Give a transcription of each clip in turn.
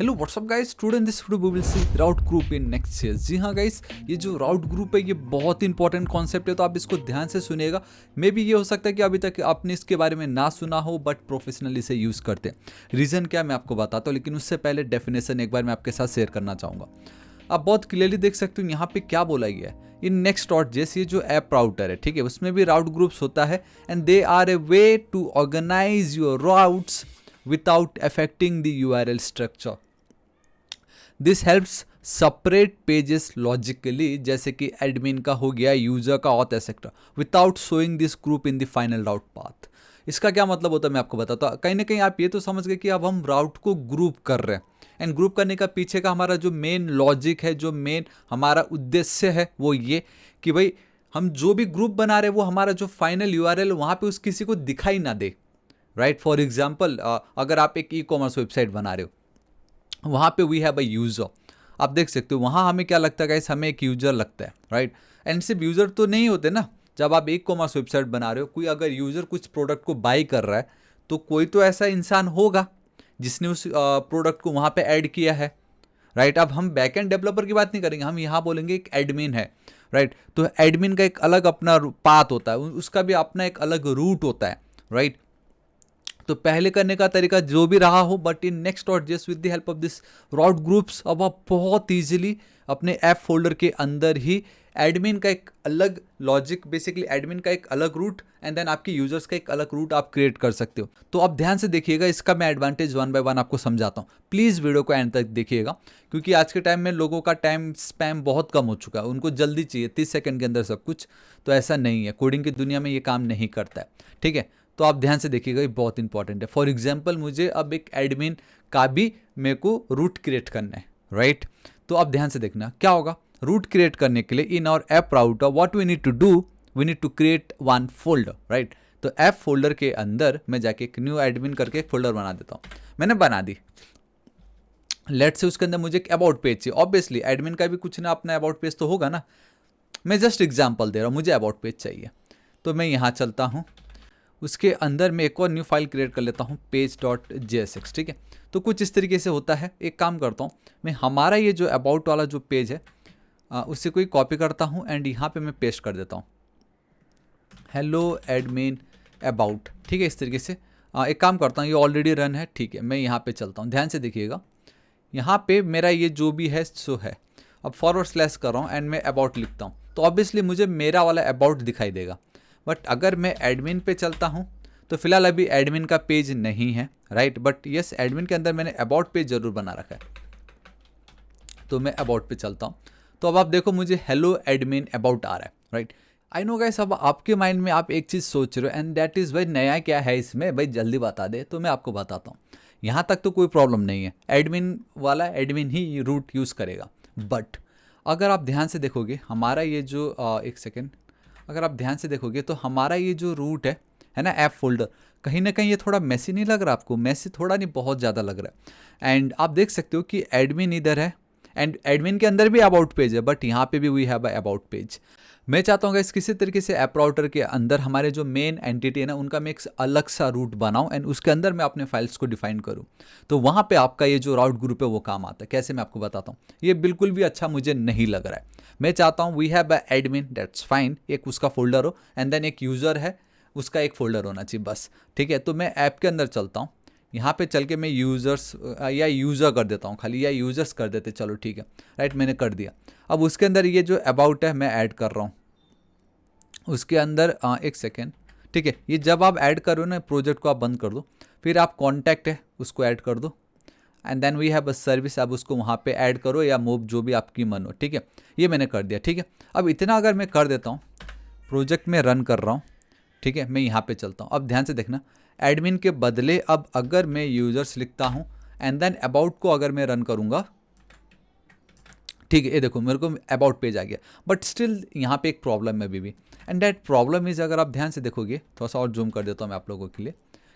Hello whatsapp guys, today in this video we will see route group in NextJS. जी हाँ guys, ये जो राउट group है ये बहुत इंपॉर्टेंट कॉन्सेप्ट है, तो आप इसको ध्यान से सुनिएगा। मे बी ये हो सकता है कि अभी तक आपने इसके बारे में ना सुना हो, बट प्रोफेशनली इसे यूज़ करते हैं। रीज़न क्या मैं आपको बताता हूँ, लेकिन उससे पहले डेफिनेशन एक बार मैं आपके साथ शेयर करना चाहूँगा। आप बहुत क्लियरली देख सकते हो यहाँ पे क्या बोला गया है। इन नेक्स्ट.js ये जो ऐप राउटर है, ठीक है, उसमें भी राउट ग्रुप्स होता है and they are a way to organise your routes without affecting the URL structure. This helps separate pages logically, जैसे कि एडमिन का हो गया, यूजर का, auth etcetera, without showing this group in the final route path. इसका क्या मतलब होता है मैं आपको बताता हूँ। कहीं ना कहीं आप ये तो समझ गए कि अब हम राउट को ग्रुप कर रहे हैं, एंड ग्रुप करने का पीछे का हमारा जो मेन लॉजिक है, जो मेन हमारा उद्देश्य है, वो ये कि भाई हम जो भी ग्रुप बना रहे हैं वो हमारा जो फाइनल यूआरएल वहाँ पे उस किसी को दिखाई ना दे। राइट, फॉर एग्जाम्पल अगर आप एक ई कॉमर्स वेबसाइट बना रहे हो, वहाँ पे वी हैव अ यूज़र, आप देख सकते हो वहाँ हमें क्या लगता है गाइस, हमें एक यूज़र लगता है। राइट, एंड सिर्फ यूज़र तो नहीं होते ना। जब आप एक कॉमर्स वेबसाइट बना रहे हो, कोई अगर यूज़र कुछ प्रोडक्ट को बाई कर रहा है, तो कोई तो ऐसा इंसान होगा जिसने उस प्रोडक्ट को वहाँ पे ऐड किया है। राइट, अब हम बैक एंड डेवलपर की बात नहीं करेंगे, हम यहाँ बोलेंगे एक एडमिन है। राइट, तो एडमिन का एक अलग अपना पाथ होता है, उसका भी अपना एक अलग रूट होता है। राइट, तो पहले करने का तरीका जो भी रहा हो, but in NextJS with the help of this route groups, अब आप बहुत इजीली अपने ऐप फोल्डर के अंदर ही एडमिन का एक अलग लॉजिक, बेसिकली एडमिन का एक अलग रूट एंड देन आपके यूजर्स का एक अलग रूट आप क्रिएट कर सकते हो। तो आप ध्यान से देखिएगा, इसका मैं एडवांटेज वन बाय वन आपको समझाता हूँ। प्लीज़ वीडियो को एंड तक देखिएगा, क्योंकि आज के टाइम में लोगों का टाइम स्पैम बहुत कम हो चुका है, उनको जल्दी चाहिए 30 सेकंड के अंदर सब कुछ। तो ऐसा नहीं है, कोडिंग की दुनिया में ये काम नहीं करता है। ठीक है, तो आप ध्यान से देखिएगा, ये बहुत इंपॉर्टेंट है। फॉर एग्जाम्पल, मुझे अब एक एडमिन का भी मेरे को रूट क्रिएट करना है। राइट, तो आप ध्यान से देखना क्या होगा। रूट क्रिएट करने के लिए in our app router what we need to do, we need to create one folder. Right, तो ऐप फोल्डर के अंदर मैं जाके एक न्यू एडमिन करके एक फोल्डर बना देता हूँ। मैंने बना दी, लेट से उसके अंदर मुझे एक अबाउट पेज चाहिए। ऑब्वियसली एडमिन का भी कुछ ना अपना अबाउट पेज तो होगा ना। मैं जस्ट एग्जाम्पल दे रहा हूँ, मुझे अबाउट पेज चाहिए, तो मैं यहाँ चलता हूँ, उसके अंदर मैं एक और न्यू फाइल क्रिएट कर लेता हूँ, page.jsx। ठीक है, तो कुछ इस तरीके से होता है। एक काम करता हूँ, मैं हमारा ये जो अबाउट वाला जो पेज है उससे कोई कॉपी करता हूँ एंड यहाँ पे मैं पेस्ट कर देता हूँ, हेलो एडमिन अबाउट। ठीक है, इस तरीके से एक काम करता हूँ, ये ऑलरेडी रन है। ठीक है, मैं यहाँ पे चलता हूँ, ध्यान से देखिएगा, यहाँ पे मेरा ये जो भी है सो है। अब फॉरवर्ड स्लैश कर रहा हूँ एंड मैं अबाउट लिखता हूँ, तो ऑब्वियसली मुझे मेरा वाला अबाउट दिखाई देगा। बट अगर मैं एडमिन पे चलता हूँ, तो फिलहाल अभी एडमिन का पेज नहीं है। राइट, बट यस, एडमिन के अंदर मैंने अबाउट पेज जरूर बना रखा है। तो मैं अबाउट पे चलता हूँ, तो अब आप देखो मुझे हेलो एडमिन अबाउट आ रहा है। राइट, आई नो गाइस, अब आपके माइंड में आप एक चीज़ सोच रहे हो एंड दैट इज़ भाई नया क्या है इसमें, भाई जल्दी बता दे। तो मैं आपको बताता हूँ, यहाँ तक तो कोई प्रॉब्लम नहीं है, एडमिन वाला एडमिन ही रूट यूज़ करेगा। बट अगर आप ध्यान से देखोगे हमारा ये जो एक सेकेंड, अगर आप ध्यान से देखोगे तो हमारा ये जो रूट है ना, ऐप फोल्डर, कहीं ना कहीं ये थोड़ा मैसी नहीं लग रहा आपको? मैसी थोड़ा नहीं, बहुत ज़्यादा लग रहा है। एंड आप देख सकते हो कि एडमिन इधर है एंड एडमिन के अंदर भी अबाउट पेज है, बट यहाँ पे भी वी हैव अबाउट पेज। मैं चाहता हूँ इस किसी तरीके से ऐप राउटर के अंदर हमारे जो मेन एंटिटी है ना, उनका मैं एक अलग सा रूट बनाऊँ एंड उसके अंदर मैं अपने फाइल्स को डिफाइन करूँ। तो वहाँ पे आपका ये जो राउट ग्रुप है वो काम आता है। कैसे, मैं आपको बताता हूँ। ये बिल्कुल भी अच्छा मुझे नहीं लग रहा है। मैं चाहता हूँ we have a admin, that's fine, एक उसका फोल्डर हो एंड देन एक यूज़र है, उसका एक फोल्डर होना चाहिए बस। ठीक है, तो मैं ऐप के अंदर चलता हूँ, यहाँ पे चल के मैं यूज़र्स या यूज़र कर देता हूँ खाली, या यूज़र्स कर देते, चलो ठीक है। राइट, मैंने कर दिया। अब उसके अंदर ये जो अबाउट है मैं ऐड कर रहा हूँ उसके अंदर। एक सेकेंड, ठीक है, ये जब आप ऐड करो ना, प्रोजेक्ट को आप बंद कर दो, फिर आप कॉन्टैक्ट है उसको ऐड कर दो and then we have a service, आप उसको वहाँ पे ऐड करो या मूव, जो भी आपकी मन हो। ठीक है, ये मैंने कर दिया। ठीक है, अब इतना अगर मैं कर देता हूँ, प्रोजेक्ट में रन कर रहा हूँ। ठीक है, मैं यहाँ पे चलता हूँ, अब ध्यान से देखना, एडमिन के बदले अब अगर मैं यूजर्स लिखता हूँ एंड देन अबाउट को अगर मैं रन करूँगा, ठीक है, ये देखो मेरे को अबाउट पेज आ गया, बट स्टिल यहाँ पे एक प्रॉब्लम है अभी भी। एंड दैट प्रॉब्लम इज, अगर आप ध्यान से देखोगे, थोड़ा सा और जूम कर देता हूँ मैं आप लोगों के लिए।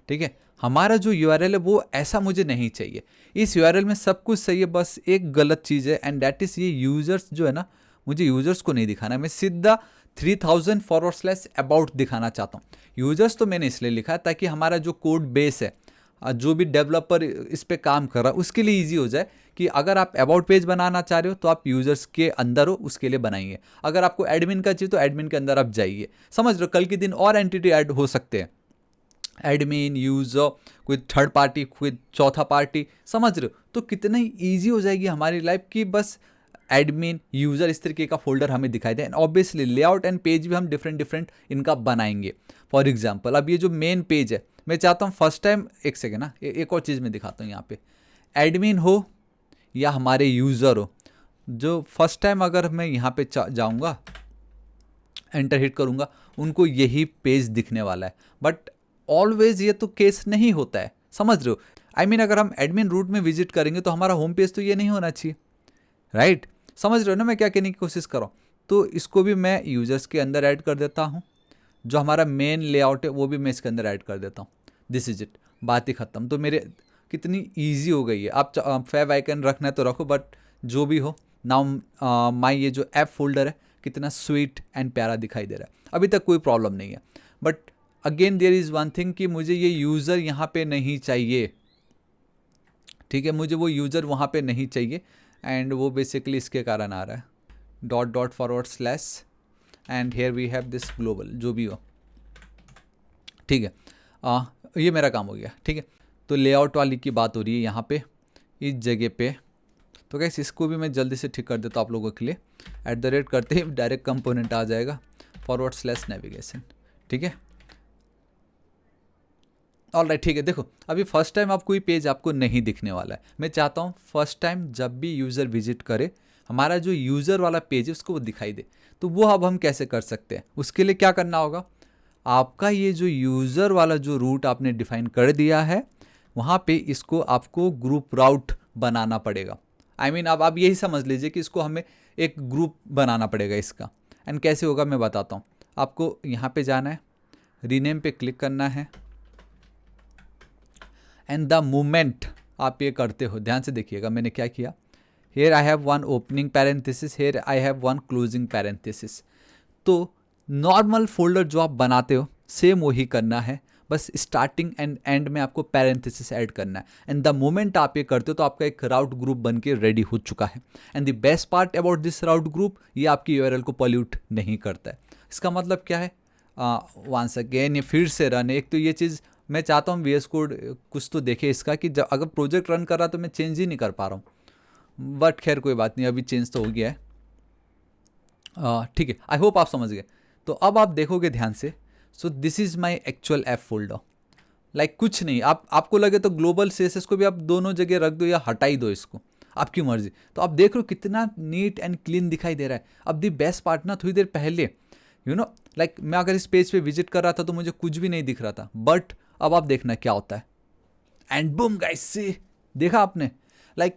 ठीक है, हमारा जो यूआरएल है वो ऐसा मुझे नहीं चाहिए। इस यूआरएल में सब कुछ सही है, बस एक गलत चीज़ है एंड दैट इज़ ये यूजर्स जो है ना, मुझे यूजर्स को नहीं दिखाना है, मैं सीधा 3000 फॉरवर्ड स्लैश अबाउट दिखाना चाहता हूँ। यूजर्स तो मैंने इसलिए लिखा है ताकि हमारा जो कोड बेस है, जो भी डेवलपर इस पे काम कर रहा है उसके लिए ईजी हो जाए कि अगर आप अबाउट पेज बनाना चाह रहे हो तो आप यूजर्स के अंदर हो, उसके लिए बनाइए। अगर आपको एडमिन का चाहिए तो एडमिन के अंदर आप जाइए। समझ रहे हो, कल के दिन और एंटिटी ऐड हो सकते हैं, एडमिन, यूजर, कोई थर्ड पार्टी, कोई चौथा पार्टी, समझ रहे हो। तो कितना ही ईजी हो जाएगी हमारी लाइफ कि बस एडमिन, यूज़र इस तरीके का फोल्डर हमें दिखाई दे। And obviously layout and page भी हम डिफरेंट डिफरेंट इनका बनाएंगे। फॉर एग्जांपल अब ये जो मेन पेज है, मैं चाहता हूँ फर्स्ट टाइम, एक सेकेंड ना, एक और चीज़ मैं दिखाता हूँ यहाँ पे। एडमिन हो या हमारे यूज़र हो, जो फर्स्ट टाइम अगर मैं यहाँ पे जाऊँगा, एंटर हिट करूँगा, उनको यही पेज दिखने वाला है। बट ऑलवेज ये तो केस नहीं होता है, समझ रहे हो। आई मीन अगर हम एडमिन रूट में विजिट करेंगे तो हमारा होम पेज तो ये नहीं होना चाहिए, राइट? समझ रहे हो ना मैं क्या कहने की कोशिश कर रहा हूँ। तो इसको भी मैं यूजर्स के अंदर ऐड कर देता हूँ, जो हमारा मेन लेआउट है वो भी मैं इसके अंदर ऐड कर देता हूँ। दिस इज इट, बात ही खत्म। तो मेरे कितनी ईजी हो गई है। आप फैब आइकन रखना है तो रखो, बट जो भी हो, नाउ माई ये जो ऐप फोल्डर है कितना स्वीट एंड प्यारा दिखाई दे रहा है। अभी तक कोई प्रॉब्लम नहीं है। But again there is one thing कि मुझे ये यूज़र यहाँ पे नहीं चाहिए, ठीक है, मुझे वो यूज़र वहाँ पे नहीं चाहिए। एंड वो बेसिकली इसके कारण आ रहा है, dot dot forward slash and here we have this global, जो भी हो, ठीक है। ये मेरा काम हो गया, ठीक है। तो लेआउट वाली की बात हो रही है यहाँ पे इस जगह पे। तो गैस इसको भी मैं जल्दी से ठीक कर देता हूँ आप लोगों के लिए। @ करते ही डायरेक्ट कंपोनेंट आ जाएगा, फॉरवर्ड स्लैश नेविगेशन, ठीक है। ऑलराइट, ठीक है। देखो अभी फर्स्ट टाइम आप कोई पेज आपको नहीं दिखने वाला है। मैं चाहता हूँ फर्स्ट टाइम जब भी यूज़र विजिट करे, हमारा जो यूज़र वाला पेज है उसको वो दिखाई दे। तो वो अब हम कैसे कर सकते हैं, उसके लिए क्या करना होगा, आपका ये जो यूज़र वाला जो रूट आपने डिफाइन कर दिया है, वहाँ पे इसको आपको ग्रुप राउट बनाना पड़ेगा। आई मीन अब आप यही समझ लीजिए कि इसको हमें एक ग्रुप बनाना पड़ेगा इसका। एंड कैसे होगा मैं बताता हूँ। आपको यहाँ पे जाना है, रीनेम पे क्लिक करना है, एंड द मोमेंट आप ये करते हो, ध्यान से देखिएगा मैंने क्या किया। Here I have one opening parenthesis, here I have one closing parenthesis. तो नॉर्मल फोल्डर जो आप बनाते हो सेम वही करना है, बस स्टार्टिंग एंड एंड में आपको पैरेंथेसिस ऐड करना है। एंड द मोमेंट आप ये करते हो तो आपका एक राउट ग्रुप बन के रेडी हो चुका है। And the best part about this route group, ये आपकी यूआरएल को पॉल्यूट नहीं करता है। इसका मतलब क्या है, वंस अगेन ये फिर से रन है। एक तो ये चीज़ मैं चाहता हूँ VS कोड कुछ तो देखे इसका, कि जब अगर प्रोजेक्ट रन कर रहा तो मैं चेंज ही नहीं कर पा रहा हूँ। बट खैर कोई बात नहीं, अभी चेंज तो हो गया है, ठीक है। आई होप आप समझ गए। तो अब आप देखोगे ध्यान से, so this is my actual app folder. Like कुछ नहीं, आपको लगे तो ग्लोबल CSS को भी आप दोनों जगह रख दो या हटा ही दो इसको, आपकी मर्जी। तो आप देख रहे हो कितना नीट एंड क्लीन दिखाई दे रहा है। अब दी बेस्ट पार्ट ना, थोड़ी देर पहले लाइक मैं अगर इस पेज पे विजिट कर रहा था तो मुझे कुछ भी नहीं दिख रहा था, बट अब आप देखना क्या होता है। एंड बूम गाइस, से देखा आपने, लाइक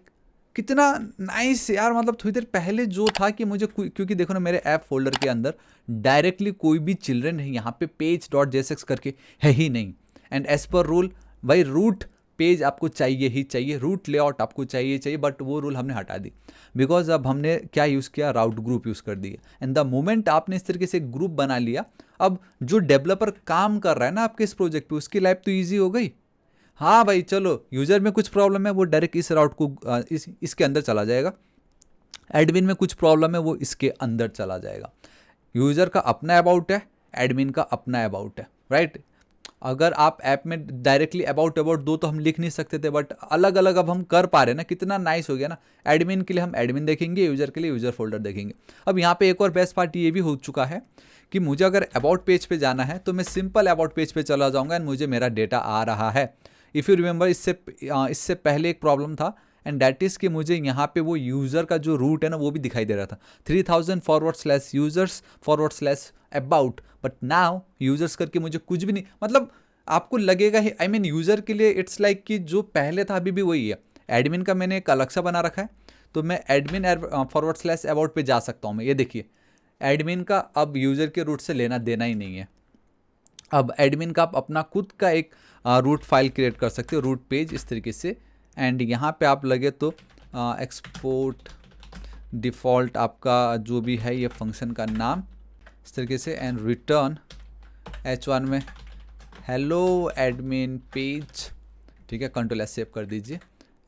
कितना नाइस यार। मतलब थोड़ी देर पहले जो था कि मुझे क्योंकि देखो ना मेरे ऐप फोल्डर के अंदर डायरेक्टली कोई भी चिल्ड्रन नहीं, यहाँ पे page.jsx करके है ही नहीं। एंड एज पर रूल भाई रूट पेज आपको चाहिए ही चाहिए, रूट लेआउट आपको चाहिए, बट वो रूल हमने हटा दी बिकॉज अब हमने क्या यूज़ किया, राउट ग्रुप यूज़ कर दिया। एंड द मोमेंट आपने इस तरीके से ग्रुप बना लिया, अब जो डेवलपर काम कर रहा है ना आपके इस प्रोजेक्ट पे, उसकी लाइफ तो ईजी हो गई। हाँ भाई चलो, यूज़र में कुछ प्रॉब्लम है वो डायरेक्ट इस राउट को इसके अंदर चला जाएगा, एडमिन में कुछ प्रॉब्लम है वो इसके अंदर चला जाएगा। यूज़र का अपना अबाउट है, एडमिन का अपना अबाउट है, राइट। अगर आप ऐप में डायरेक्टली अबाउट दो तो हम लिख नहीं सकते थे, बट अलग अलग अब हम कर पा रहे हैं ना, कितना नाइस हो गया ना। एडमिन के लिए हम एडमिन देखेंगे, यूज़र के लिए यूज़र फोल्डर देखेंगे। अब यहाँ पे एक और बेस्ट पार्ट ये भी हो चुका है कि मुझे अगर अबाउट पेज पे जाना है तो मैं सिंपल अबाउट पेज पे चला जाऊँगा एंड मुझे मेरा डेटा आ रहा है। इफ़ यू रिमेंबर, इससे पहले एक प्रॉब्लम था, एंड दैट इज़ कि मुझे यहाँ पे वो यूज़र का जो रूट है ना वो भी दिखाई दे रहा था, 3000/users/about, बट नाउ यूज़र्स करके मुझे कुछ भी नहीं, मतलब आपको लगेगा ही, आई मीन यूज़र के लिए इट्स लाइक कि जो पहले था अभी भी वही है। एडमिन का मैंने एक अलग सा बना रखा है, तो मैं admin/about पे जा सकता हूँ मैं। ये देखिए एडमिन का अब यूज़र के रूट से लेना देना ही नहीं है। अब एडमिन का आप अपना खुद का एक रूट फाइल क्रिएट कर सकते हो, रूट पेज इस तरीके से। एंड यहाँ पे आप लगे तो एक्सपोर्ट डिफ़ॉल्ट आपका जो भी है ये फंक्शन का नाम इस तरीके से, एंड रिटर्न H1 में हेलो एडमिन पेज ठीक है, कंट्रोल एस सेव कर दीजिए।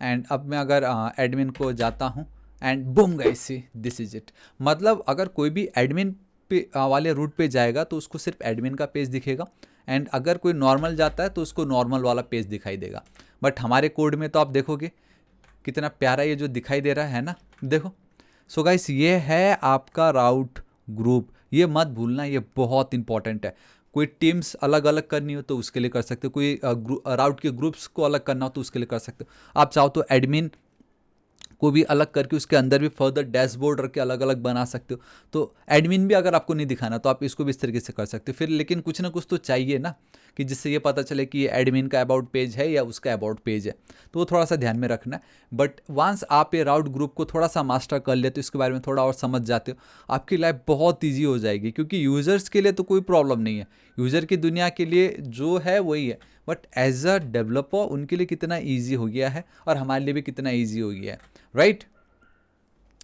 एंड अब मैं अगर एडमिन को जाता हूँ and boom guys, this is it. मतलब अगर कोई भी एडमिन पे वाले रूट पे जाएगा तो उसको सिर्फ एडमिन का पेज दिखेगा, एंड अगर कोई नॉर्मल जाता है तो उसको नॉर्मल वाला पेज दिखाई देगा। बट हमारे कोड में तो आप देखोगे कितना प्यारा ये जो दिखाई दे रहा है ना, देखो। सो गाइस ये है आपका राउट ग्रुप, ये मत भूलना, ये बहुत इंपॉर्टेंट है। कोई टीम्स अलग अलग करनी हो तो उसके लिए कर सकते हो, कोई राउट के ग्रुप्स को अलग करना हो तो उसके लिए कर सकते हो। आप चाहो तो एडमिन को भी अलग करके उसके अंदर भी फर्दर डैशबोर्ड रख के अलग अलग बना सकते हो। तो एडमिन भी अगर आपको नहीं दिखाना तो आप इसको भी इस तरीके से कर सकते हो। फिर लेकिन कुछ ना कुछ तो चाहिए ना, कि जिससे ये पता चले कि ये एडमिन का अबाउट पेज है या उसका अबाउट पेज है, तो वो थोड़ा सा ध्यान में रखना है। बट वंस आप ये राउट ग्रुप को थोड़ा सा मास्टर कर लेते हो, इसके बारे में थोड़ा और समझ जाते हो, आपकी लाइफ बहुत ईजी हो जाएगी। क्योंकि यूज़र्स के लिए तो कोई प्रॉब्लम नहीं है, यूज़र की दुनिया के लिए जो है वही है, बट एज अ डेवलपर उनके लिए कितना ईजी हो गया है और हमारे लिए भी कितना ईजी हो गया है, राइट।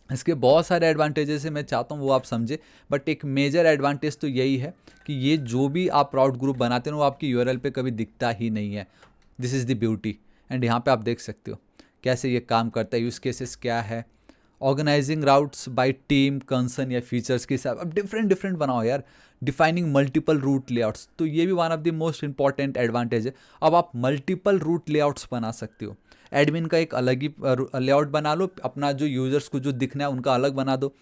इसके बहुत सारे एडवांटेजेस है, मैं चाहता हूँ वो आप समझे। बट एक मेजर एडवांटेज तो यही है कि ये जो भी आप राउट ग्रुप बनाते हैं वो आपकी यूआरएल पे कभी दिखता ही नहीं है। This is the beauty. And यहाँ पे आप देख सकते हो कैसे ये काम करता है, यूज़ केसेस क्या है, organising routes by team, concern या फीचर्स के हिसाब। अब डिफरेंट डिफरेंट बनाओ यार, डिफाइनिंग मल्टीपल रूट लेआउट्स, तो ये भी one of the most important advantage है। अब आप मल्टीपल रूट लेआउट्स बना सकते हो। एडमिन का एक अलग ही लेआउट बना लो, अपना जो यूजर्स को जो दिखना है उनका अलग बना दो।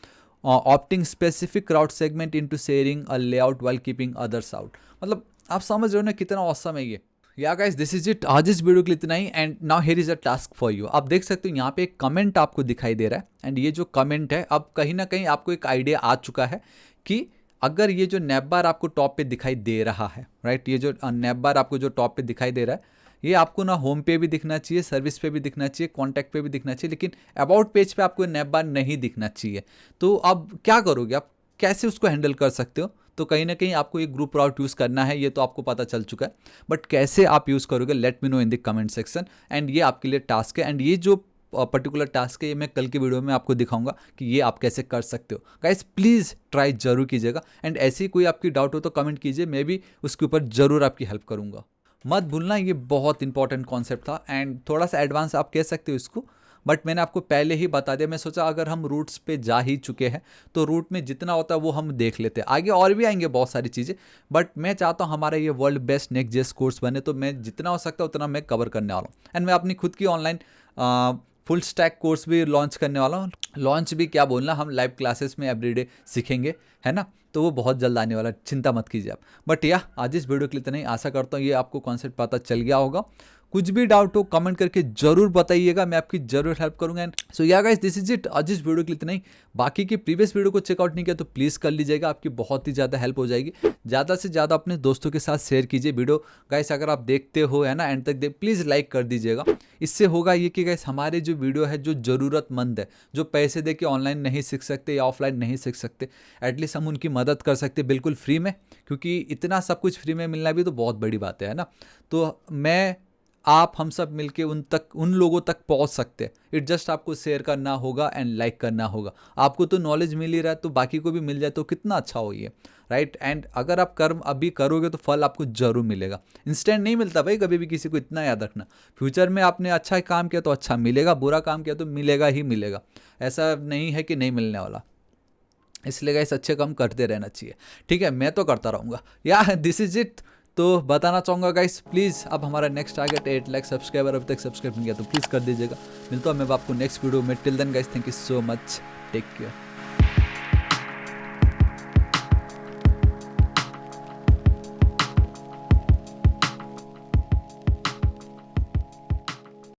ऑप्टिंग स्पेसिफिक राउट सेगमेंट इनटू शेयरिंग अ layout while keeping others out. मतलब आप समझ रहे हो ना कितना ऑसम है ये। या गाइस दिस इज इट, आज इस वीडियो के लिए इतना ही। And now here is a task for you. आप देख सकते हो यहाँ पे एक कमेंट आपको दिखाई दे रहा है, एंड ये जो कमेंट है, अब कहीं ना कहीं आपको एक आइडिया आ चुका है कि अगर ये जो नैप बार आपको टॉप पे दिखाई दे रहा है, राइट, ये जो नैप बार आपको जो टॉप पे दिखाई दे रहा है, ये आपको ना होम पे भी दिखना चाहिए, सर्विस पे भी दिखना चाहिए, कॉन्टैक्ट पे भी दिखना चाहिए, लेकिन अबाउट पेज पे आपको नैप बार नहीं दिखना चाहिए। तो अब क्या करोगे आप, कैसे उसको हैंडल कर सकते हो? तो कहीं ना कहीं आपको एक ग्रुप राउट यूज़ करना है, ये तो आपको पता चल चुका है। बट कैसे आप यूज़ करोगे, let me know in the comment section. And ये आपके लिए टास्क है, एंड ये जो पर्टिकुलर टास्क है ये मैं कल की वीडियो में आपको दिखाऊंगा कि ये आप कैसे कर सकते हो। गाइस प्लीज़ ट्राई जरूर कीजिएगा, एंड ऐसी कोई आपकी डाउट हो तो कमेंट कीजिए, मैं भी उसके ऊपर ज़रूर आपकी हेल्प करूंगा। मत भूलना, ये बहुत इंपॉर्टेंट कॉन्सेप्ट था, एंड थोड़ा सा एडवांस आप कह सकते हो इसको, बट मैंने आपको पहले ही बता दिया। मैं सोचा अगर हम रूट्स पे जा ही चुके हैं तो रूट में जितना होता है वो हम देख लेते हैं, आगे और भी आएंगे बहुत सारी चीज़ें। बट मैं चाहता हूँ हमारा ये वर्ल्ड बेस्ट नेक्स्ट.जेएस कोर्स बने, तो मैं जितना हो सकता है उतना मैं कवर करने वाला हूँ। एंड मैं अपनी खुद की ऑनलाइन फुल स्टैक कोर्स भी लॉन्च करने वाला हूँ। लॉन्च भी क्या बोलना, हम लाइव क्लासेस में एवरीडे सीखेंगे, है ना। तो वो बहुत जल्द आने वाला, चिंता मत कीजिए आप। बट या आज इस वीडियो के लिए इतना ही, आशा करता हूँ ये आपको कॉन्सेप्ट पता चल गया होगा। कुछ भी डाउट हो कमेंट करके जरूर बताइएगा, मैं आपकी जरूर हेल्प करूंगा। एंड सो या गाइस दिस इज इट, आज इस वीडियो के लिए इतना ही। बाकी की प्रीवियस वीडियो को चेकआउट नहीं किया तो प्लीज़ कर लीजिएगा, आपकी बहुत ही ज़्यादा हेल्प हो जाएगी। ज़्यादा से ज़्यादा अपने दोस्तों के साथ शेयर कीजिए वीडियो। गाइस अगर आप देखते हो, है ना, एंड तक प्लीज़ लाइक कर दीजिएगा। इससे होगा ये कि गाइस हमारे जो वीडियो है, जो ज़रूरतमंद है, जो पैसे दे के ऑनलाइन नहीं सीख सकते या ऑफलाइन नहीं सीख सकते, एटलीस्ट हम उनकी मदद कर सकते बिल्कुल फ्री में। क्योंकि इतना सब कुछ फ्री में मिलना भी तो बहुत बड़ी बात है ना। तो मैं, आप, हम सब मिलके उन लोगों तक पहुंच सकते हैं। इट जस्ट आपको शेयर करना होगा एंड लाइक करना होगा। आपको तो नॉलेज मिल ही रहा है, तो बाकी को भी मिल जाए तो कितना अच्छा हो ये, राइट। एंड अगर आप कर्म अभी करोगे तो फल आपको जरूर मिलेगा। इंस्टेंट नहीं मिलता भाई कभी भी किसी को, इतना याद रखना। फ्यूचर में आपने अच्छा काम किया तो अच्छा मिलेगा, बुरा काम किया तो मिलेगा ही मिलेगा, ऐसा नहीं है कि नहीं मिलने वाला। इसलिए गाइस अच्छे काम करते रहना चाहिए, ठीक है। मैं तो करता रहूँगा। या दिस इज इट। तो बताना चाहूँगा गाइस, प्लीज़ अब हमारा नेक्स्ट टारगेट 8 लाख सब्सक्राइबर, अभी तक सब्सक्राइब नहीं किया तो प्लीज़ कर दीजिएगा। मिलता हूँ मैं आपको नेक्स्ट वीडियो में। Till then guys, thank you so much, take care.